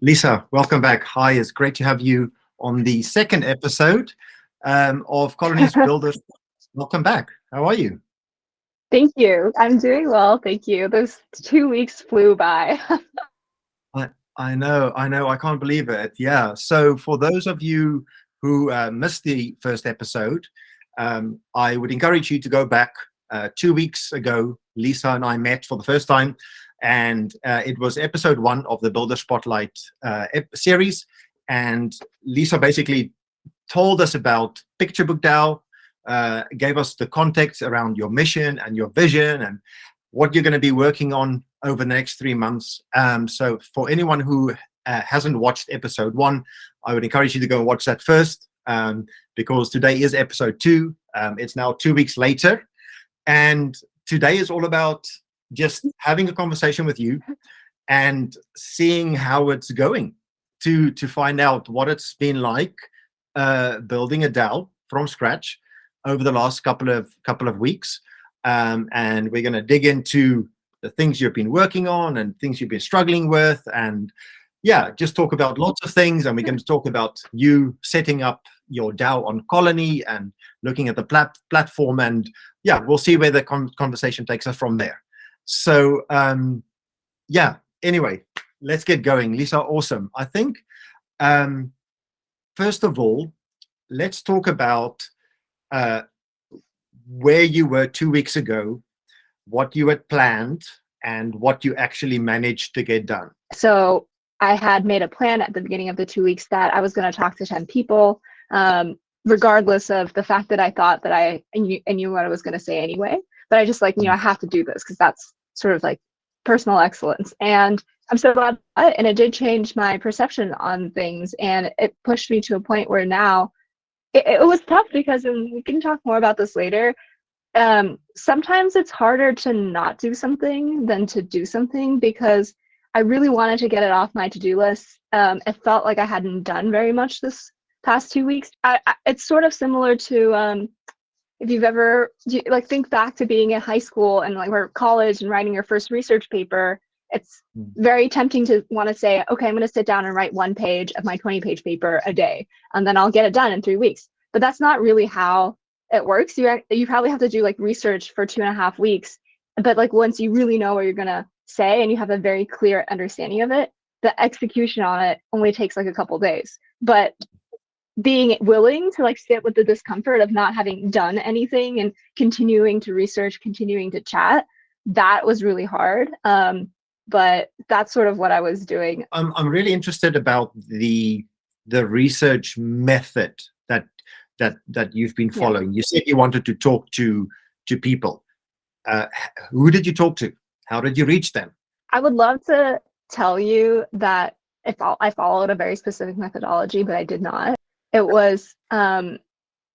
Lisa, welcome back. Hi, it's great to have you on the second episode of Colonies Builders. Welcome back. How are you? Thank you. I'm doing well, thank you. Those 2 weeks flew by. I, I know. I can't believe it. Yeah. So, for those of you who missed the first episode, I would encourage you to go back. 2 weeks ago, Lisa and I met for the first time, and it was episode 1 of the Builder Spotlight series. And Lisa basically told us about PictureBookDAO, gave us the context around your mission and your vision and what you're going to be working on over the next 3 months. So for anyone who hasn't watched episode 1, I would encourage you to go and watch that first, because today is episode 2. It's now 2 weeks later. And today is all about just having a conversation with you and seeing how it's going, to find out what it's been like building a DAO from scratch over the last couple of weeks. And we're going to dig into the things you've been working on and things you've been struggling with, and just talk about lots of things. And we're going to talk about you setting up your DAO on Colony and looking at the platform, and we'll see where the conversation takes us from there. So anyway, let's get going. Lisa, awesome. I think first of all, let's talk about where you were 2 weeks ago, what you had planned, and what you actually managed to get done. So I had made a plan at the beginning of the 2 weeks that I was going to talk to 10 people, regardless of the fact that I thought that I knew what I was going to say anyway. But I just I have to do this because that's sort of like personal excellence. And I'm so glad that, and it did change my perception on things. And it pushed me to a point where now it was tough because, and we can talk more about this later, sometimes it's harder to not do something than to do something, because I really wanted to get it off my to-do list. It felt like I hadn't done very much this past 2 weeks. It's sort of similar to if you've ever think back to being in high school and or college and writing your first research paper. It's very tempting to want to say, okay, I'm going to sit down and write 1 page of my 20-page paper a day, and then I'll get it done in 3 weeks. But that's not really how it works. You probably have to do research for 2.5 weeks. But once you really know what you're going to say and you have a very clear understanding of it, the execution on it only takes a couple days. But being willing to sit with the discomfort of not having done anything and continuing to research, continuing to chat, that was really hard. But that's sort of what I was doing. I'm really interested about the research method that you've been following. You said you wanted to talk to people. Who did you talk to? How did you reach them? I would love to tell you that I followed a very specific methodology, but I did not. It was, but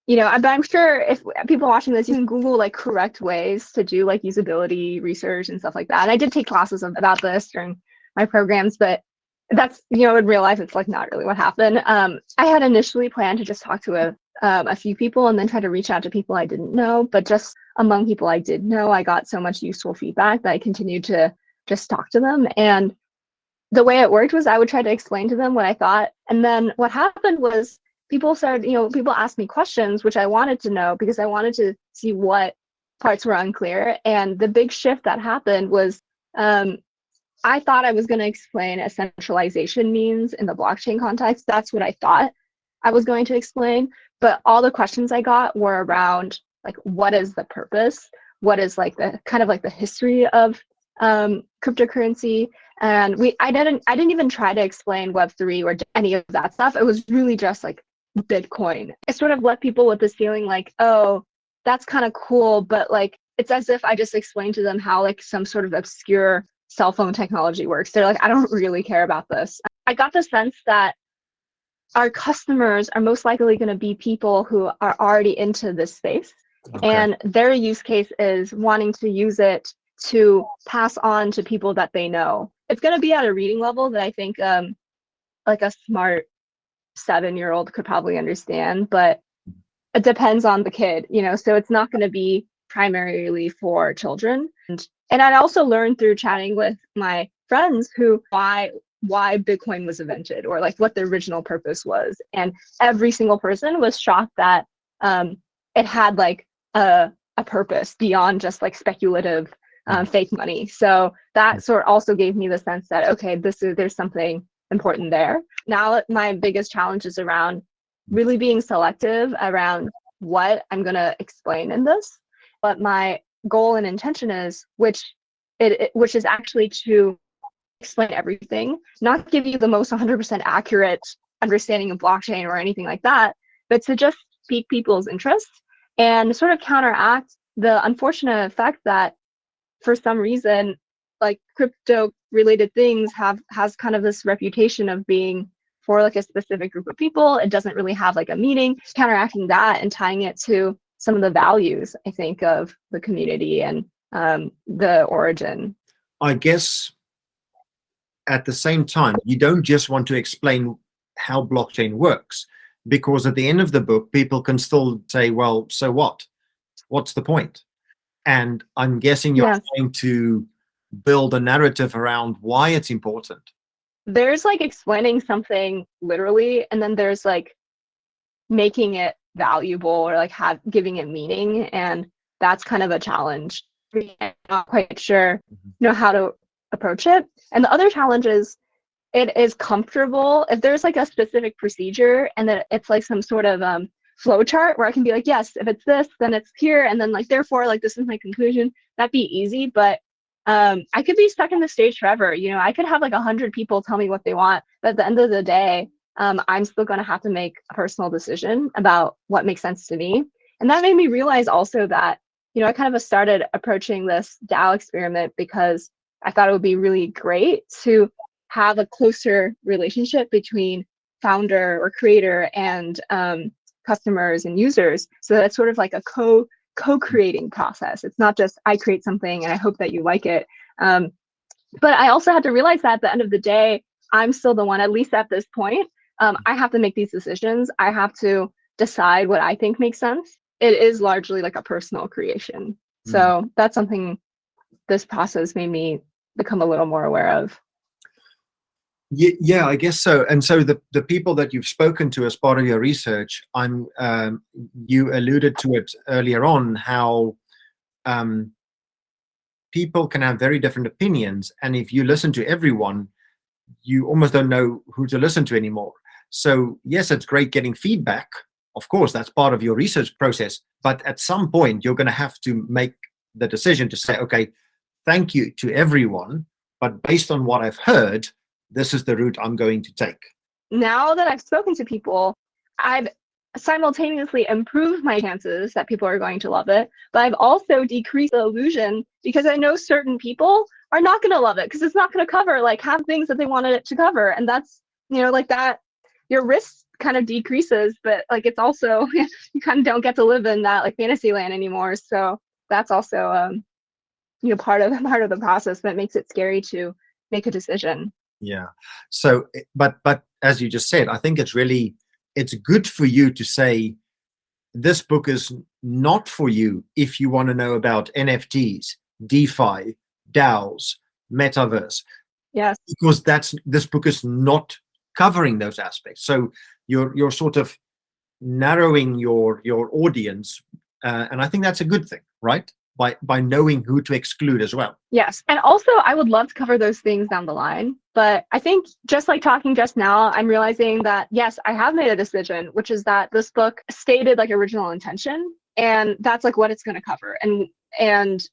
I'm sure if people watching this, you can Google correct ways to do usability research and stuff like that. And I did take classes about this during my programs, but that's, in real life, it's not really what happened. I had initially planned to just talk to a few people and then try to reach out to people I didn't know, but just among people I did know, I got so much useful feedback that I continued to just talk to them. And the way it worked was I would try to explain to them what I thought. And then what happened was people asked me questions, which I wanted to know because I wanted to see what parts were unclear. And the big shift that happened was I thought I was going to explain what centralization means in the blockchain context. That's what I thought I was going to explain. But all the questions I got were around what is the purpose? What is the kind of the history of cryptocurrency? And I didn't even try to explain Web3 or any of that stuff. It was really just Bitcoin. I sort of left people with this feeling oh, that's kind of cool, but it's as if I just explained to them how some sort of obscure cell phone technology works. They're I don't really care about this. I got the sense that our customers are most likely going to be people who are already into this space. Okay. And their use case is wanting to use it to pass on to people that they know. It's going to be at a reading level that I think a smart 7-year-old could probably understand, but it depends on the kid, so it's not going to be primarily for children. And I also learned through chatting with my friends why why Bitcoin was invented or like what the original purpose was. And every single person was shocked that it had like a purpose beyond just like speculative fake money. So that sort of also gave me the sense that, okay, there's something important there. Now my biggest challenge is around really being selective around what I'm going to explain in this. But my goal and intention is, which is actually to explain everything, not give you the most 100% accurate understanding of blockchain or anything like that, but to just pique people's interest and sort of counteract the unfortunate effect that for some reason, like crypto related things has kind of this reputation of being for like a specific group of people. It doesn't really have like a meaning. Counteracting that and tying it to some of the values, I think, of the community and the origin. I guess at the same time, you don't just want to explain how blockchain works, because at the end of the book, people can still say, well, so what? What's the point? And I'm guessing you're trying to build a narrative around why it's important. There's like explaining something literally, and then there's like making it valuable or like giving it meaning. And that's kind of a challenge. I'm not quite sure, how to approach it. And the other challenge is it is comfortable if there's like a specific procedure and that it's like some sort of flow chart where I can be like, yes, if it's this, then it's here, and then like therefore like this is my conclusion. That'd be easy, but I could be stuck in the stage forever. I could have like 100 people tell me what they want, but at the end of the day, I'm still going to have to make a personal decision about what makes sense to me. And that made me realize also that I kind of started approaching this DAO experiment because I thought it would be really great to have a closer relationship between founder or creator and customers and users, so that it's sort of like a co-creating process. It's not just I create something and I hope that you like it. But I also had to realize that at the end of the day, I'm still the one, at least at this point, I have to make these decisions. I have to decide what I think makes sense. It is largely like a personal creation. So that's something this process made me become a little more aware of. Yeah, I guess so. And so the people that you've spoken to as part of your research, you alluded to it earlier on, how people can have very different opinions, and if you listen to everyone, you almost don't know who to listen to anymore. So yes, it's great getting feedback. Of course, that's part of your research process. But at some point, you're going to have to make the decision to say, okay, thank you to everyone, but based on what I've heard, this is the route I'm going to take. Now that I've spoken to people, I've simultaneously improved my chances that people are going to love it, but I've also decreased the illusion because I know certain people are not going to love it because it's not going to cover like half things that they wanted it to cover. And that's, like that, your risk kind of decreases, but like it's also, you kind of don't get to live in that like fantasy land anymore. So that's also, part of the process that makes it scary to make a decision. Yeah. So, but as you just said, I think it's good for you to say this book is not for you if you want to know about NFTs, DeFi, DAOs, metaverse. Yes. Because this book is not covering those aspects. So you're sort of narrowing your audience, and I think that's a good thing, right? By knowing who to exclude as well. Yes. And also I would love to cover those things down the line. But I think just like talking just now, I'm realizing that, yes, I have made a decision, which is that this book stated like original intention. And that's like what it's going to cover. And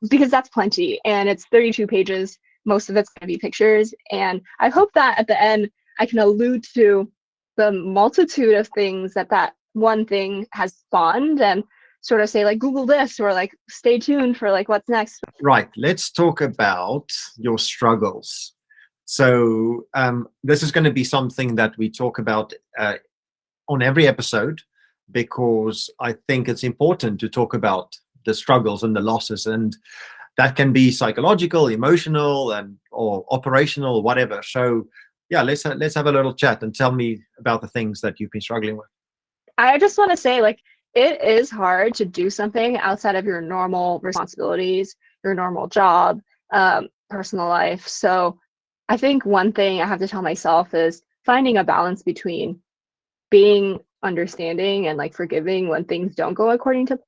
because that's plenty. And it's 32 pages. Most of it's going to be pictures. And I hope that at the end, I can allude to the multitude of things that one thing has spawned and sort of say like Google this or like stay tuned for like what's next. Right. Let's talk about your struggles. So this is going to be something that we talk about on every episode, because I think it's important to talk about the struggles and the losses, and that can be psychological, emotional, or operational, whatever. So yeah, let's have a little chat and tell me about the things that you've been struggling with. I just want to say, like, it is hard to do something outside of your normal responsibilities, your normal job, personal life. So I think one thing I have to tell myself is finding a balance between being understanding and like forgiving when things don't go according to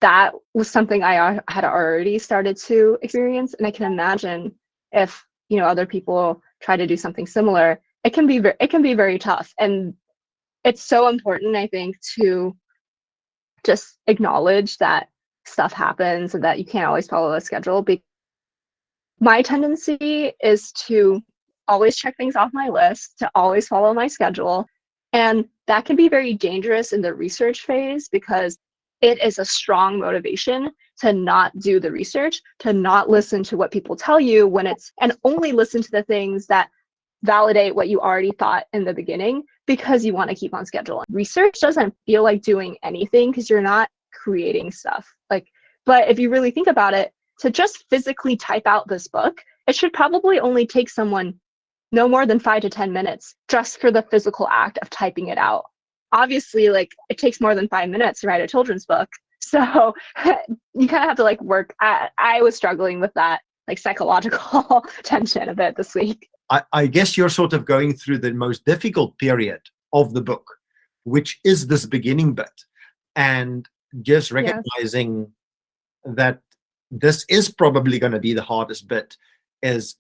that was something I had already started to experience, and I can imagine if other people try to do something similar, it can be very tough. And it's so important, I think, to just acknowledge that stuff happens and that you can't always follow a schedule. My tendency is to always check things off my list, to always follow my schedule. And that can be very dangerous in the research phase because it is a strong motivation to not do the research, to not listen to what people tell you and only listen to the things that validate what you already thought in the beginning because you want to keep on schedule. Research doesn't feel like doing anything because you're not creating stuff. But if you really think about it, to just physically type out this book, it should probably only take someone no more than 5 to 10 minutes just for the physical act of typing it out. Obviously, it takes more than 5 minutes to write a children's book. So you kind of have to work. I was struggling with that psychological tension a bit this week. I guess you're sort of going through the most difficult period of the book, which is this beginning bit, and just recognizing that this is probably going to be the hardest bit is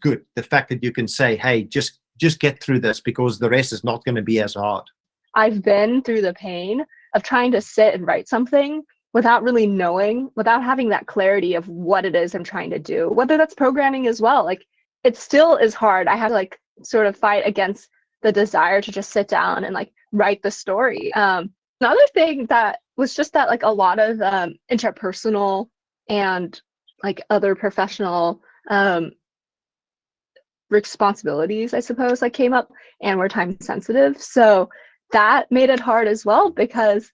good. The fact that you can say, hey, just get through this because the rest is not going to be as hard. I've been through the pain of trying to sit and write something without really knowing, without having that clarity of what it is I'm trying to do, whether that's programming as well. It still is hard. I have to sort of fight against the desire to just sit down and write the story. Another thing that was just that a lot of interpersonal and other professional responsibilities, I suppose, came up and were time sensitive. So that made it hard as well because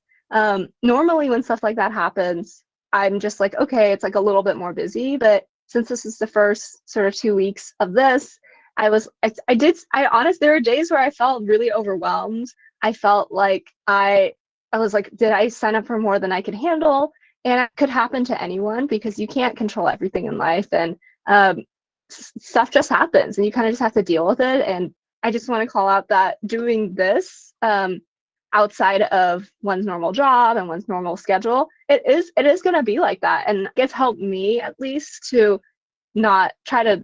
normally when stuff like that happens, I'm just okay, it's a little bit more busy. But since this is the first sort of 2 weeks of this, I honestly, there were days where I felt really overwhelmed. I felt I was did I sign up for more than I could handle? And it could happen to anyone because you can't control everything in life, and stuff just happens and you kind of just have to deal with it. And I just want to call out that doing this outside of one's normal job and one's normal schedule, it is going to be like that. And it's helped me at least to not try to,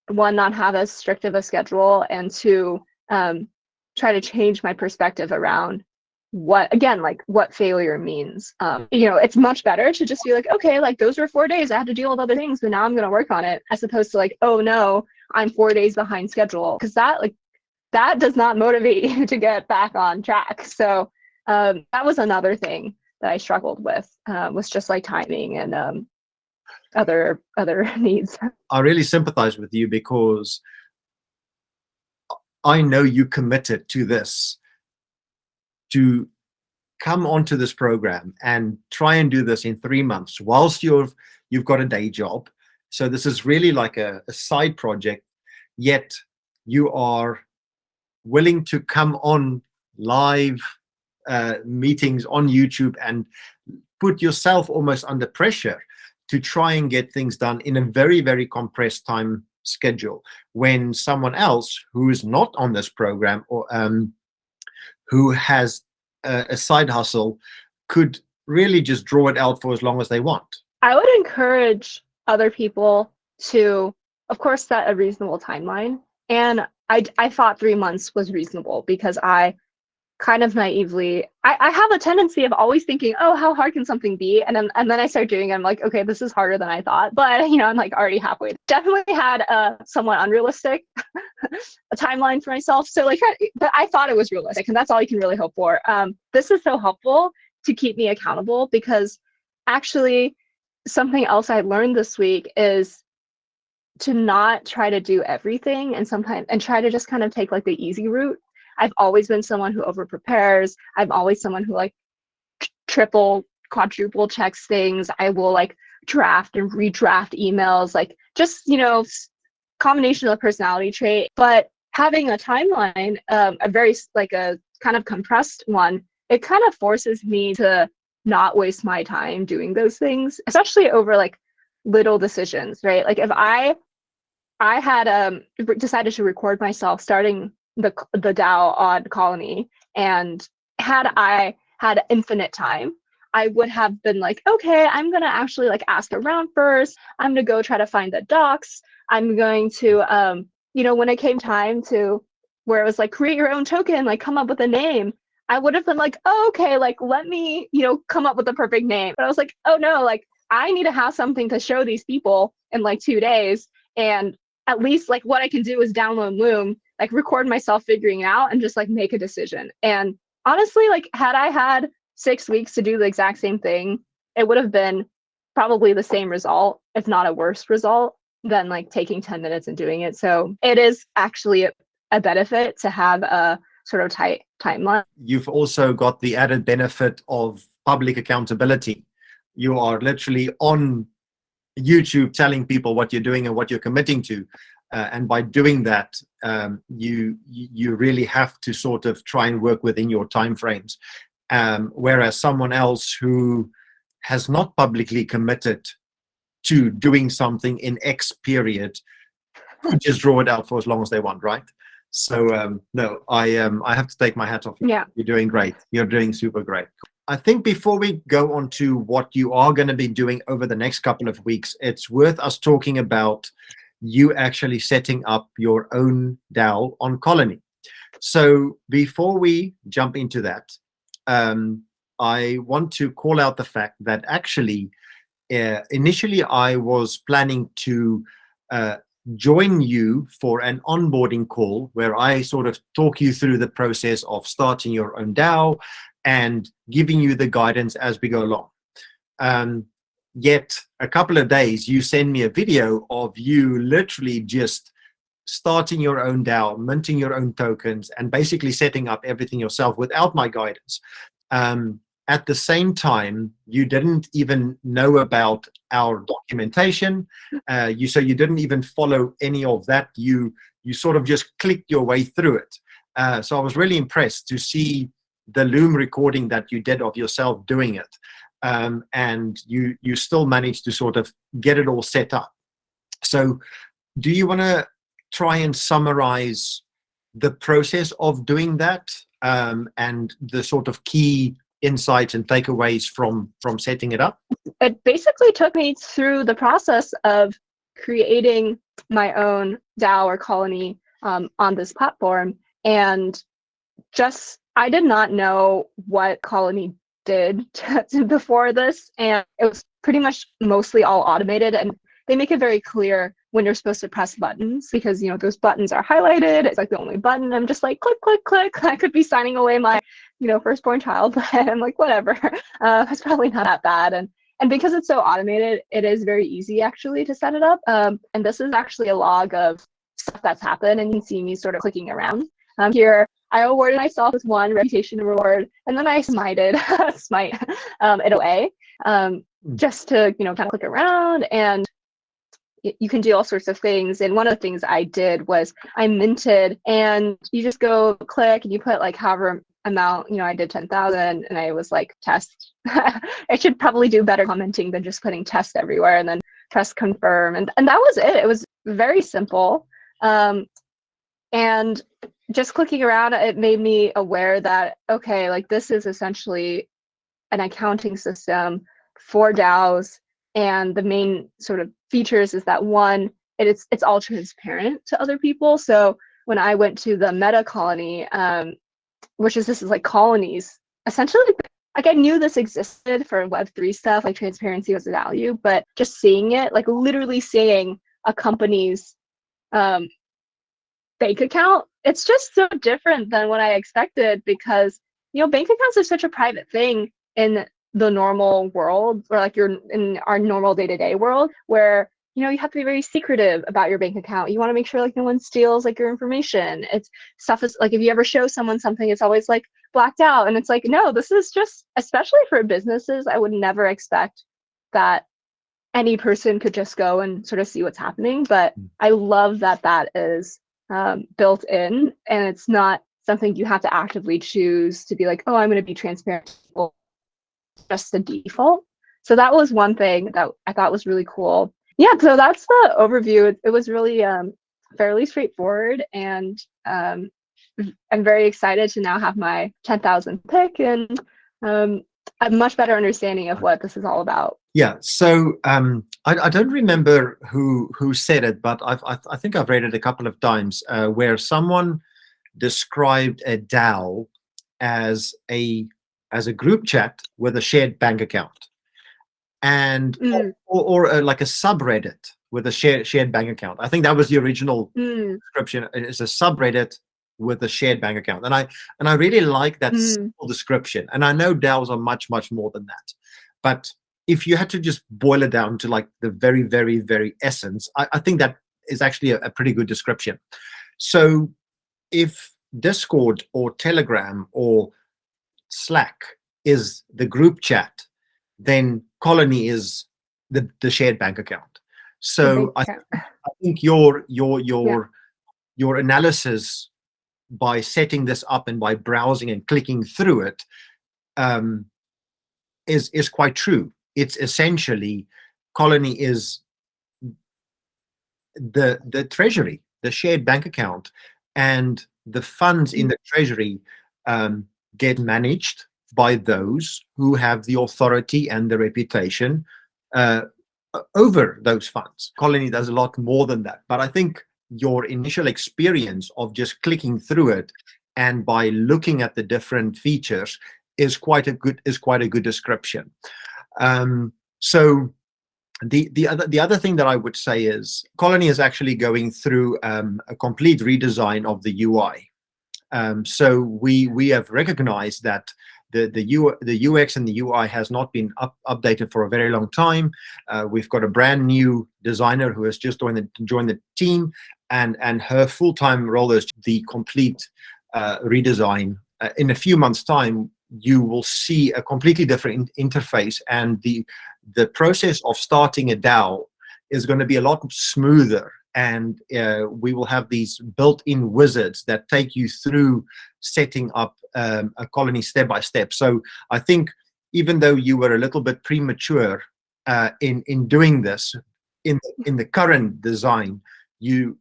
one, not have as strict of a schedule, and two, try to change my perspective around what failure means. It's much better to just be okay, those were 4 days, I had to deal with other things, but now I'm going to work on it, as opposed to oh no, I'm 4 days behind schedule, because that does not motivate you to get back on track. So that was another thing that I struggled with, was just timing and other needs. I really sympathize with you because I know you committed to this, to come onto this program and try and do this in 3 months whilst you've got a day job. So this is really a side project, yet you are willing to come on live meetings on YouTube and put yourself almost under pressure to try and get things done in a very, very compressed time schedule, when someone else who is not on this program or who has a side hustle could really just draw it out for as long as they want. I would encourage other people to, of course, set a reasonable timeline. And I thought 3 months was reasonable because I kind of naively, I have a tendency of always thinking, oh, how hard can something be? And then I start doing it, I'm okay, this is harder than I thought. But I'm already halfway. Definitely had a somewhat unrealistic a timeline for myself. So but I thought it was realistic, and that's all you can really hope for. This is so helpful to keep me accountable, because actually something else I learned this week is to not try to do everything and try to just kind of take the easy route. I've always been someone who over prepares. I'm always someone who triple, quadruple checks things. I will draft and redraft emails, just, combination of the personality trait. But having a timeline, a very a kind of compressed one, it kind of forces me to not waste my time doing those things, especially over little decisions, right? If I I had decided to record myself starting the DAO on Colony, and had I had infinite time, I would have been like, okay, I'm gonna actually like ask around first. I'm gonna go try to find the docs. I'm going to when it came time to where it was like create your own token, like come up with a name, I would have been like, oh, okay, like let me, come up with the perfect name. But I was like, oh no, like I need to have something to show these people in like 2 days. And at least like what I can do is download Loom, like record myself figuring it out and just like make a decision. And honestly, like had I had 6 weeks to do the exact same thing, it would have been probably the same result, if not a worse result than like taking 10 minutes and doing it. So it is actually a benefit to have a sort of tight timeline. You've also got the added benefit of public accountability. You are literally on YouTube telling people what you're doing and what you're committing to. And by doing that, you really have to sort of try and work within your timeframes. Whereas someone else who has not publicly committed to doing something in X period could just draw it out for as long as they want, right? So no, I have to take my hat off. Yeah. You're doing great. You're doing super great. I think before we go on to what you are going to be doing over the next couple of weeks, it's worth us talking about you actually setting up your own DAO on Colony. So before we jump into that, I want to call out the fact that actually, initially I was planning to join you for an onboarding call where I sort of talk you through the process of starting your own DAO and giving you the guidance as we go along. Yet a couple of days, you send me a video of you literally just starting your own DAO, minting your own tokens, and basically setting up everything yourself without my guidance. At the same time, you didn't even know about our documentation. So you didn't even follow any of that. You sort of just clicked your way through it. So I was really impressed to see the Loom recording that you did of yourself doing it. And you still managed to sort of get it all set up. So do you want to try and summarize the process of doing that, and the sort of key insights and takeaways from setting it up? It basically took me through the process of creating my own DAO or Colony on this platform. And just, I did not know what Colony did before this. And it was pretty much mostly all automated. And they make it very clear when you're supposed to press buttons, because those buttons are highlighted. It's like the only button. I'm just like click, click, click. I could be signing away my firstborn child, but I'm like, whatever. It's probably not that bad. And because it's so automated, it is very easy actually to set it up. And this is actually a log of stuff that's happened, and you can see me sort of clicking around. Here, I awarded myself with 1 reputation reward, and then I smited smite it away, just to kind of click around, and you can do all sorts of things. And one of the things I did was I minted, and you just go click and you put like however amount, I did 10,000, and I was like test. I should probably do better commenting than just putting test everywhere, and then press confirm, and that was it. It was very simple. And just clicking around, it made me aware that, okay, like this is essentially an accounting system for DAOs. And the main sort of features is that, one, it's all transparent to other people. So when I went to the Meta Colony, this is like colonies, essentially, like I knew this existed for Web3 stuff, like transparency was a value, but just seeing it, like literally seeing a company's bank account, it's just so different than what I expected, because bank accounts are such a private thing in the normal world, or like you're in our normal day-to-day world, where you have to be very secretive about your bank account. You want to make sure like no one steals like your information. It's stuff is like, if you ever show someone something, it's always like blacked out, and it's like, no, this is just, especially for businesses, I would never expect that any person could just go and sort of see what's happening. But I love that that is built in, and it's not something you have to actively choose to be like, oh, I'm going to be transparent. Just the default. So that was one thing that I thought was really cool. Yeah, so that's the overview. It was really fairly straightforward, and I'm very excited to now have my 10,000 pick and a much better understanding of what this is all about. Yeah. So I don't remember who said it, but I think I've read it a couple of times where someone described a DAO as a group chat with a shared bank account, and Mm, or like a subreddit with a shared bank account. I think that was the original mm, description. It's a subreddit with a shared bank account, and I really like that mm, simple description. And I know DAOs are much more than that, but if you had to just boil it down to like the very essence, I think that is actually a pretty good description. So if Discord or Telegram or Slack is the group chat, then Colony is the shared bank account. the big So I count. think your Yeah. your analysis by setting this up and by browsing and clicking through it um, is quite true. It's essentially Colony is the treasury, the shared bank account, and the funds in Mm, the treasury um, get managed by those who have the authority and the reputation uh, over those funds. Colony does a lot more than that, but I think your initial experience of just clicking through it and by looking at the different features is quite a good description. So the other thing that I would say is Colony is actually going through a complete redesign of the UI. So we have recognized that the UX and the UI has not been updated for a very long time. We've got a brand new designer who has just joined the team, and her full time role is the complete redesign. In a few months' time, you will see a completely different interface, and the process of starting a DAO is going to be a lot smoother, and we will have these built-in wizards that take you through setting up a colony step by step. So I think even though you were a little bit premature in doing this in the current design, you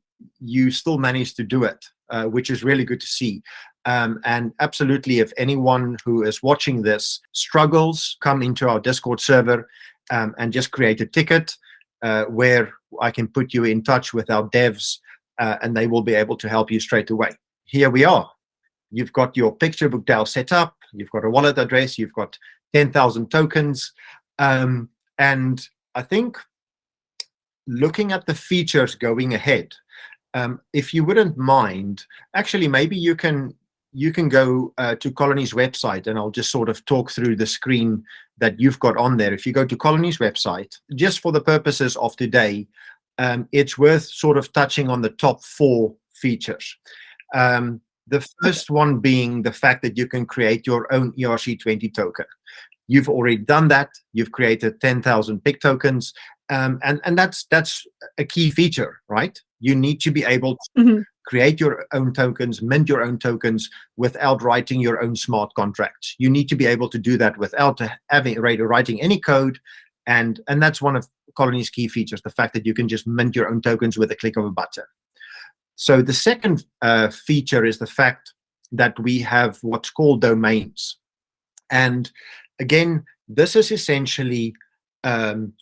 still managed to do it, which is really good to see. And absolutely, if anyone who is watching this struggles, come into our Discord server and just create a ticket where I can put you in touch with our devs and they will be able to help you straight away. Here we are. You've got your PictureBookDAO set up, you've got a wallet address, you've got 10,000 tokens. And I think looking at the features going ahead, if you wouldn't mind, actually, maybe you can go to Colony's website, and I'll just sort of talk through the screen that you've got on there. If you go to Colony's website, just for the purposes of today, it's worth sort of touching on the top 4 features. The first one being the fact that you can create your own ERC20 token. You've already done that. You've created 10,000 PIC tokens, and that's a key feature, right? You need to be able to mhm, create your own tokens, mint your own tokens without writing your own smart contracts. You need to be able to do that without writing any code, and that's one of Colony's key features: the fact that you can just mint your own tokens with a click of a button. So the second feature is the fact that we have what's called domains. And again, this is essentially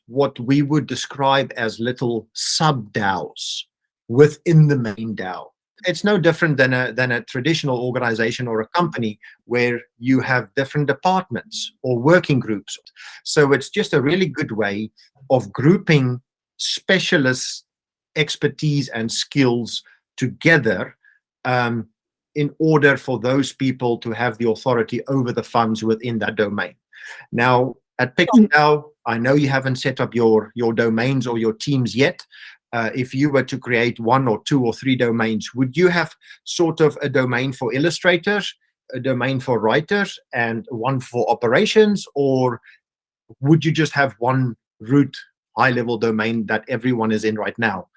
what we would describe as little sub-DAOs within the main DAO. It's no different than a traditional organization or a company where you have different departments or working groups. So it's just a really good way of grouping specialist expertise and skills together in order for those people to have the authority over the funds within that domain. Now, at PictureBookDAO, I know you haven't set up your domains or your teams yet. If you were to create 1 or 2 or 3 domains, would you have sort of a domain for illustrators, a domain for writers, and one for operations? Or would you just have one root high-level domain that everyone is in right now?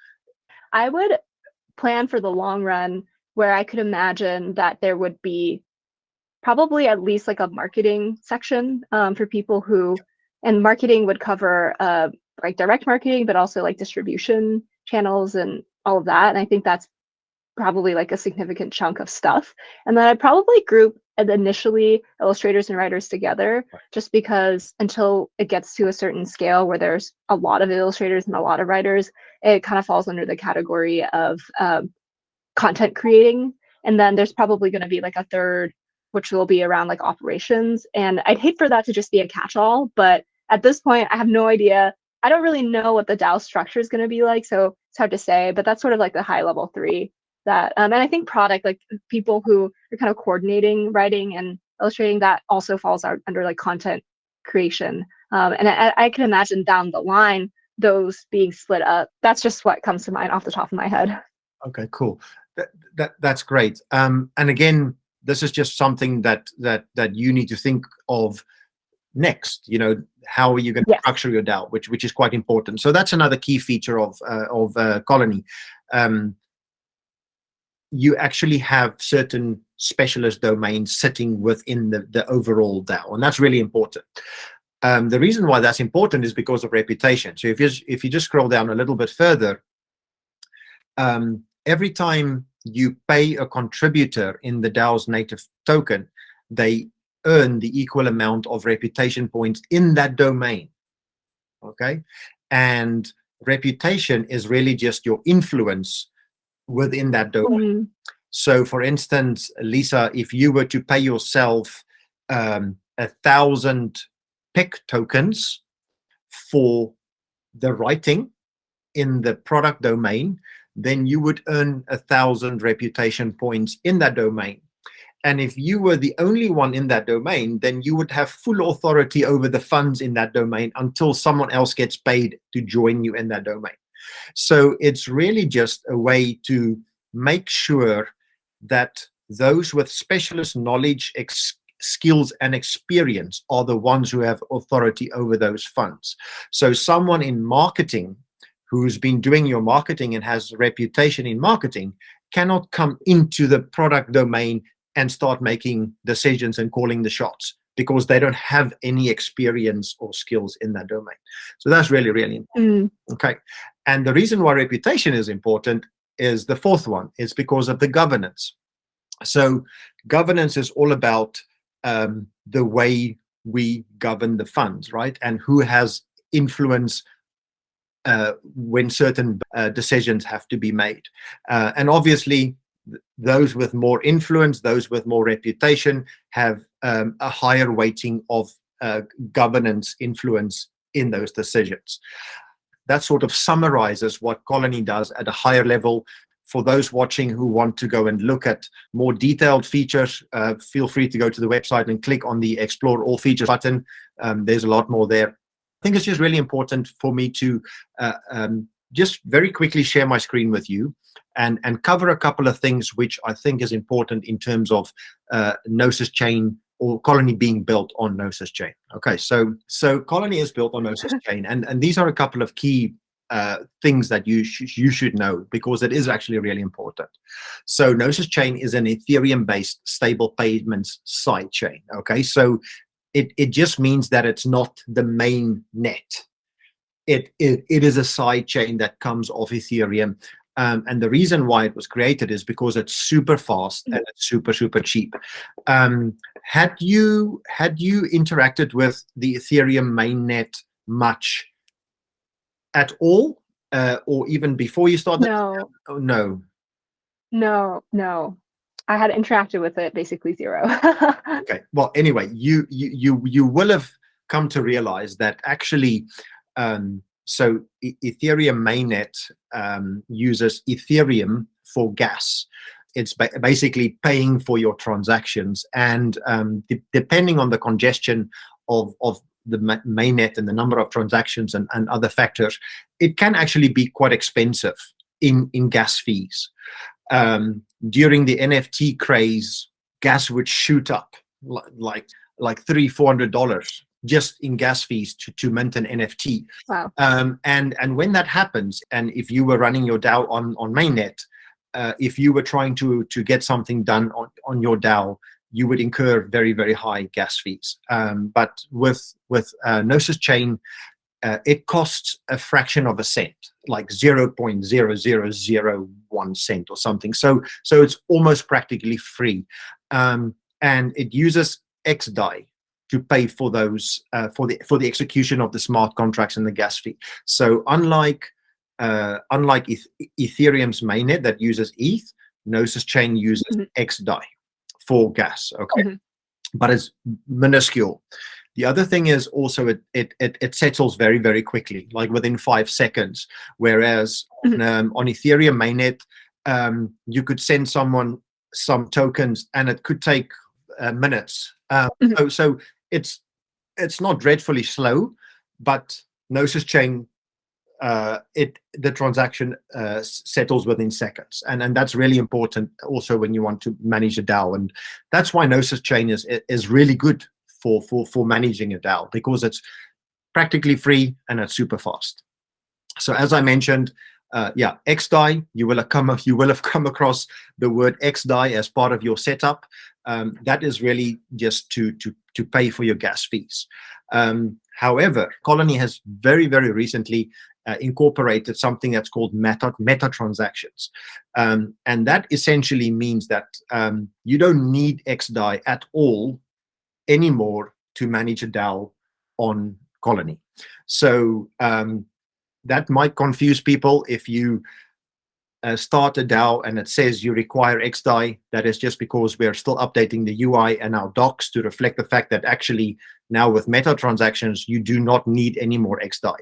I would plan for the long run where I could imagine that there would be probably at least like a marketing section for people who, and marketing would cover like direct marketing, but also like distribution channels and all of that. And I think that's probably like a significant chunk of stuff. And then I'd probably group initially illustrators and writers together, just because until it gets to a certain scale where there's a lot of illustrators and a lot of writers, it kind of falls under the category of content creating. And then there's probably going to be like a third, which will be around like operations. And I'd hate for that to just be a catch-all, but at this point, I have no idea. I don't really know what the DAO structure is going to be like, so it's hard to say, but that's sort of like the high level three that, and I think product, like people who are kind of coordinating writing and illustrating, that also falls out under like content creation. And I can imagine down the line, those being split up. That's just what comes to mind off the top of my head. Okay, cool. That's great. And again, this is just something that you need to think of next. You know, how are you going to structure your DAO, which is quite important. So that's another key feature of Colony. You actually have certain specialist domains sitting within the overall DAO, and that's really important. The reason why that's important is because of reputation. So if you just scroll down a little bit further, every time you pay a contributor in the DAO's native token, they earn the equal amount of reputation points in that domain. Okay, and reputation is really just your influence within that domain. So for instance, Lisa, if you were to pay yourself 1,000 pick tokens for the writing in the product domain, then you would earn 1,000 reputation points in that domain. And if you were the only one in that domain, then you would have full authority over the funds in that domain until someone else gets paid to join you in that domain. So it's really just a way to make sure that those with specialist knowledge, skills, and experience are the ones who have authority over those funds. So someone in marketing who's been doing your marketing and has reputation in marketing cannot come into the product domain and start making decisions and calling the shots, because they don't have any experience or skills in that domain. So that's really, really important. Okay. And the reason why reputation is important is the fourth one. It's because of the governance. So governance is all about the way we govern the funds, right? And who has influence when certain decisions have to be made. And obviously, those with more influence, those with more reputation, have a higher weighting of governance influence in those decisions. That sort of summarizes what Colony does at a higher level. For those watching who want to go and look at more detailed features, feel free to go to the website and click on the Explore All Features button. There's a lot more there. I think it's just really important for me to just very quickly share my screen with you and cover a couple of things which I think is important in terms of Gnosis Chain, or Colony being built on Gnosis Chain. Okay, so Colony is built on Gnosis Chain, and these are a couple of key things that you should know, because it is actually really important. So Gnosis Chain is an Ethereum-based stable payments side chain. Okay, so it just means that it's not the main net. It is a side chain that comes off Ethereum. And the reason why it was created is because it's super fast and it's super cheap. Had you interacted with the Ethereum mainnet much at all, or even before you started? No. Oh, no. No. I had interacted with it basically zero. Okay. Well, anyway, you will have come to realize that actually, so Ethereum mainnet uses Ethereum for gas. It's basically paying for your transactions, and depending on the congestion of the mainnet and the number of transactions and other factors, it can actually be quite expensive in gas fees. During the NFT craze, gas would shoot up like $300-400 just in gas fees to mint an NFT. Wow. And when that happens, and if you were running your DAO on mainnet, if you were trying to get something done on your DAO, you would incur very high gas fees. But with Gnosis Chain, it costs a fraction of a cent, like 0.0001 cent or something. So it's almost practically free, and it uses XDAI to pay for those for the execution of the smart contracts and the gas fee. So unlike Ethereum's mainnet that uses ETH, Gnosis Chain uses XDAI for gas. Okay, but it's minuscule. The other thing is also it settles very, very quickly, like within 5 seconds. Whereas on Ethereum mainnet, you could send someone some tokens and it could take minutes. So it's not dreadfully slow, but Gnosis Chain, the transaction settles within seconds, and that's really important also when you want to manage a DAO, and that's why Gnosis Chain is really good for managing a DAO, because it's practically free and it's super fast. So as I mentioned, XDAI, you will have come across the word XDAI as part of your setup. That is really just to pay for your gas fees. However, Colony has very, very recently incorporated something that's called meta transactions, and that essentially means that you don't need XDAI at all anymore to manage a DAO on Colony. So that might confuse people. If you start a DAO and it says you require XDAI, that is just because we're still updating the UI and our docs to reflect the fact that actually now with meta transactions, you do not need any more XDAI.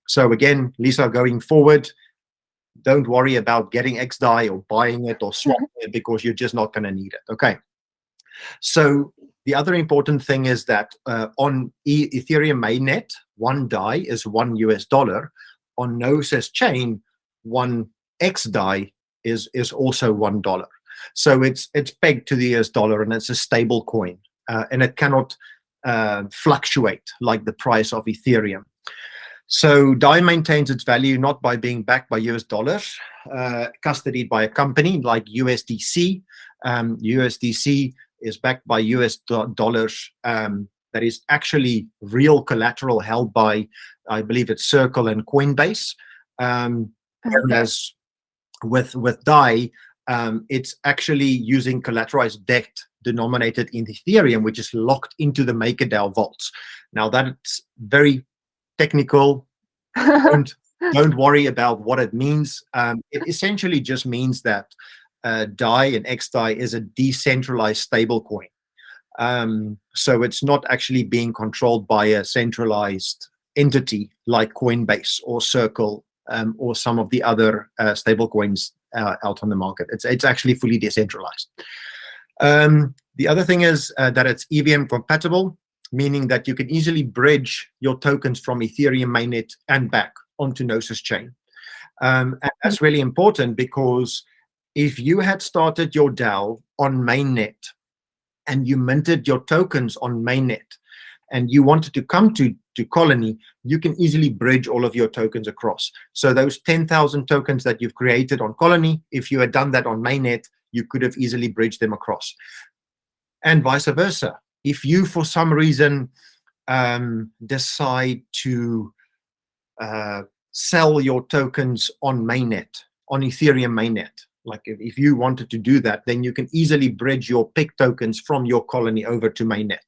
So again, Lisa, going forward, don't worry about getting XDAI or buying it or swapping it, because you're just not going to need it. Okay. So the other important thing is that on Ethereum mainnet, 1 DAI is $1. On Gnosis Chain, 1 XDAI is also $1. So it's pegged to the US dollar, and it's a stable coin, and it cannot fluctuate like the price of Ethereum. So DAI maintains its value not by being backed by US dollars, custodied by a company like USDC. USDC is backed by US dollars. That is actually real collateral held by, I believe it's Circle and Coinbase. Whereas with DAI, it's actually using collateralized debt denominated in Ethereum, which is locked into the MakerDAO vaults. Now that's very technical. Don't worry about what it means. It essentially just means that DAI and XDAI is a decentralized stablecoin. So it's not actually being controlled by a centralized entity like Coinbase or Circle or some of the other stablecoins out on the market. It's actually fully decentralized. The other thing is that it's EVM compatible, meaning that you can easily bridge your tokens from Ethereum mainnet and back onto Gnosis Chain. And that's really important, because if you had started your DAO on mainnet and you minted your tokens on mainnet and you wanted to come to Colony, you can easily bridge all of your tokens across. So those 10,000 tokens that you've created on Colony, if you had done that on mainnet, you could have easily bridged them across. And vice versa. If you, for some reason, decide to sell your tokens on mainnet, on Ethereum mainnet, like if you wanted to do that, then you can easily bridge your PIC tokens from your Colony over to mainnet.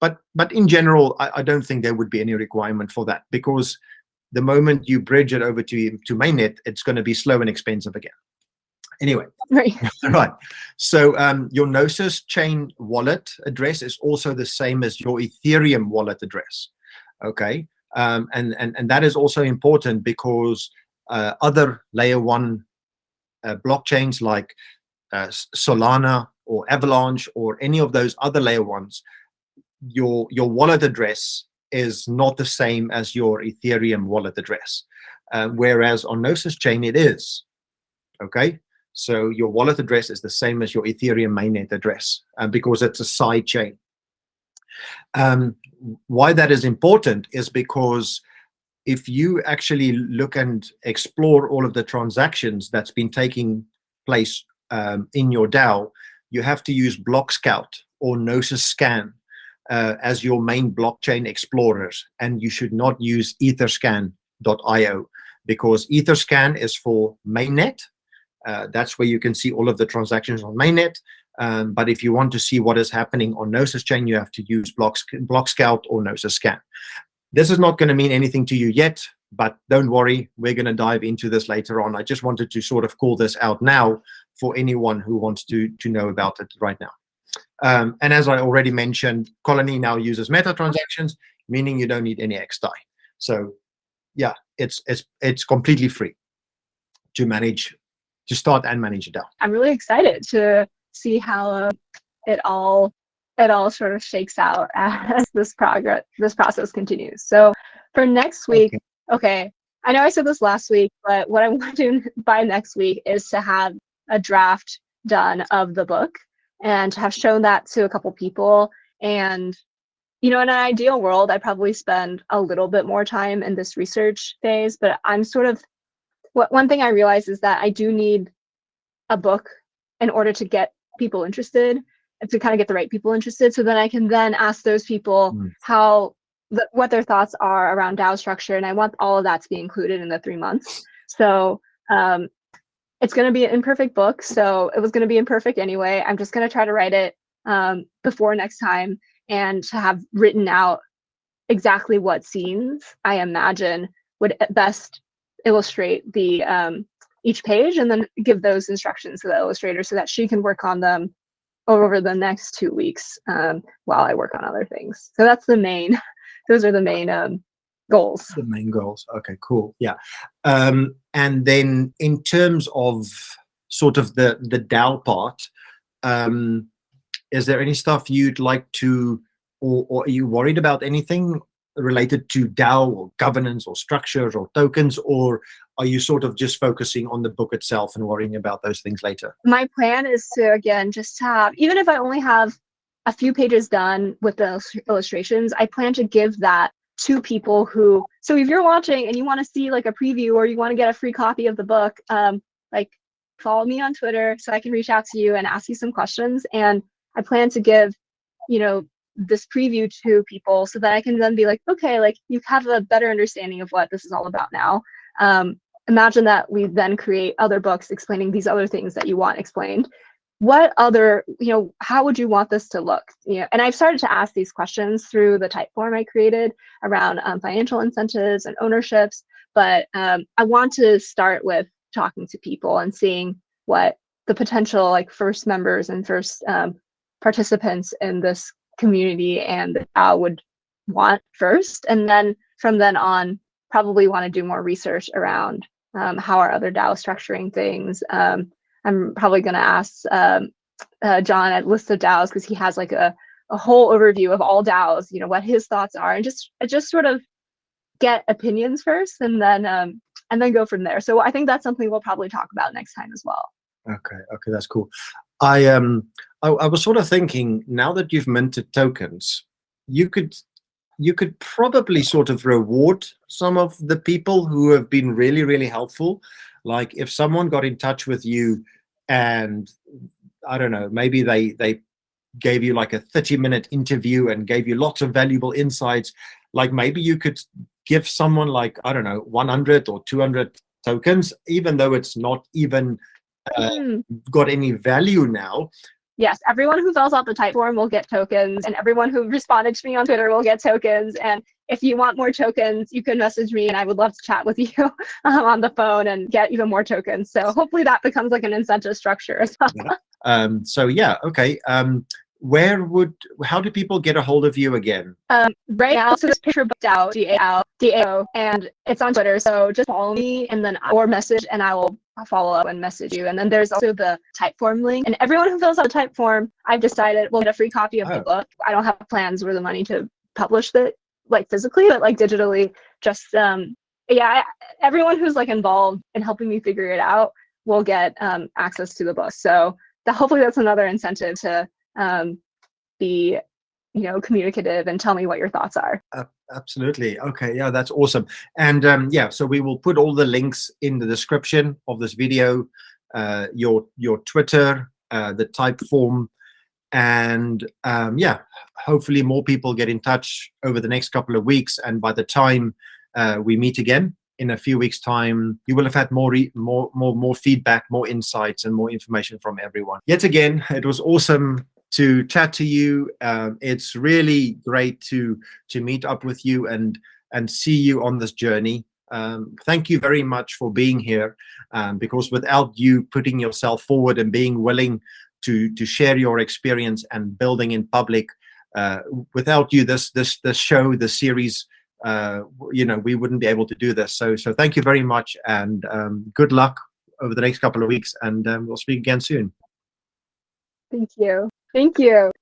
But in general, I don't think there would be any requirement for that, because the moment you bridge it over to mainnet, it's going to be slow and expensive again. Anyway, right. So your Gnosis Chain wallet address is also the same as your Ethereum wallet address. Okay, and that is also important, because other layer 1 blockchains like Solana or Avalanche or any of those other layer 1s, your wallet address is not the same as your Ethereum wallet address, whereas on Gnosis Chain it is. Okay, so your wallet address is the same as your Ethereum mainnet address, because it's a side chain. Why that is important is because if you actually look and explore all of the transactions that's been taking place in your DAO, you have to use Block Scout or Gnosis Scan as your main blockchain explorers, and you should not use etherscan.io, because Etherscan is for mainnet. That's where you can see all of the transactions on mainnet. But if you want to see what is happening on Gnosis chain, you have to use Blockscout or Gnosis Scan. This is not going to mean anything to you yet, but don't worry, we're going to dive into this later on. I just wanted to sort of call this out now for anyone who wants to know about it right now. And as I already mentioned, Colony now uses meta transactions, meaning you don't need any XDAI. So yeah, it's completely free to manage, to start and manage a DAO. I'm really excited to see how it all sort of shakes out as this process continues. So for next week, okay, I know I said this last week, but what I want to do by next week is to have a draft done of the book and have shown that to a couple people. And in an ideal world, I'd probably spend a little bit more time in this research phase, but I'm sort of, one thing I realize is that I do need a book in order to get people interested, to kind of get the right people interested, so then I can then ask those people what their thoughts are around DAO structure, and I want all of that to be included in the 3 months. So it's going to be an imperfect book, so it was going to be imperfect anyway. I'm just going to try to write it before next time, and to have written out exactly what scenes I imagine would best illustrate the each page, and then give those instructions to the illustrator so that she can work on them over the next 2 weeks while I work on other things. So that's the main, those are the main goals. The main goals. Okay, cool. Yeah. And then in terms of sort of the DAO part, is there any stuff you'd like to, or are you worried about anything related to DAO or governance or structures or tokens, or are you sort of just focusing on the book itself and worrying about those things later? My plan is to, again, just have, even if I only have a few pages done with the illustrations, I plan to give that to people who, so if you're watching and you want to see like a preview or you want to get a free copy of the book, like follow me on Twitter so I can reach out to you and ask you some questions. And I plan to give, this preview to people so that I can then be like, okay, like you have a better understanding of what this is all about now. Imagine that we then create other books explaining these other things that you want explained. What other, how would you want this to look? And I've started to ask these questions through the type form I created around financial incentives and ownerships. But I want to start with talking to people and seeing what the potential like first members and first participants in this community and would want first. And then from then on, probably want to do more research around how are other DAO structuring things. I'm probably going to ask John at List of DAOs, because he has like a whole overview of all DAOs, what his thoughts are, and just sort of get opinions first, and then go from there. So I think that's something we'll probably talk about next time as well. Okay, that's cool. I was sort of thinking, now that you've minted tokens, you could probably sort of reward some of the people who have been really, really helpful. Like if someone got in touch with you and, I don't know, maybe they gave you like a 30-minute interview and gave you lots of valuable insights, like maybe you could give someone like, I don't know, 100 or 200 tokens, even though it's not even got any value now. Yes, everyone who fills out the type form will get tokens, and everyone who responded to me on Twitter will get tokens. And if you want more tokens, you can message me, and I would love to chat with you on the phone and get even more tokens. So hopefully that becomes like an incentive structure as well. So yeah, okay. How do people get a hold of you again? Right now, so this PictureBookDAO, DAO, and it's on Twitter. So just follow me and then or message, and I will follow up and message you. And then there's also the type form link. And everyone who fills out the type form, I've decided will get a free copy of the book. I don't have plans or the money to publish it like physically, but like digitally. Just everyone who's like involved in helping me figure it out will get access to the book. So hopefully that's another incentive to be communicative and tell me what your thoughts are. Absolutely. Okay, yeah, that's awesome. And so we will put all the links in the description of this video, your Twitter, the type form, And yeah, hopefully more people get in touch over the next couple of weeks. And by the time we meet again in a few weeks' time, you will have had more feedback, more insights, and more information from everyone. Yet again, it was awesome to chat to you. It's really great to meet up with you and see you on this journey. Thank you very much for being here, because without you putting yourself forward and being willing to share your experience and building in public, without you, this show, the series, we wouldn't be able to do this. So thank you very much, and good luck over the next couple of weeks, and we'll speak again soon. Thank you. Thank you.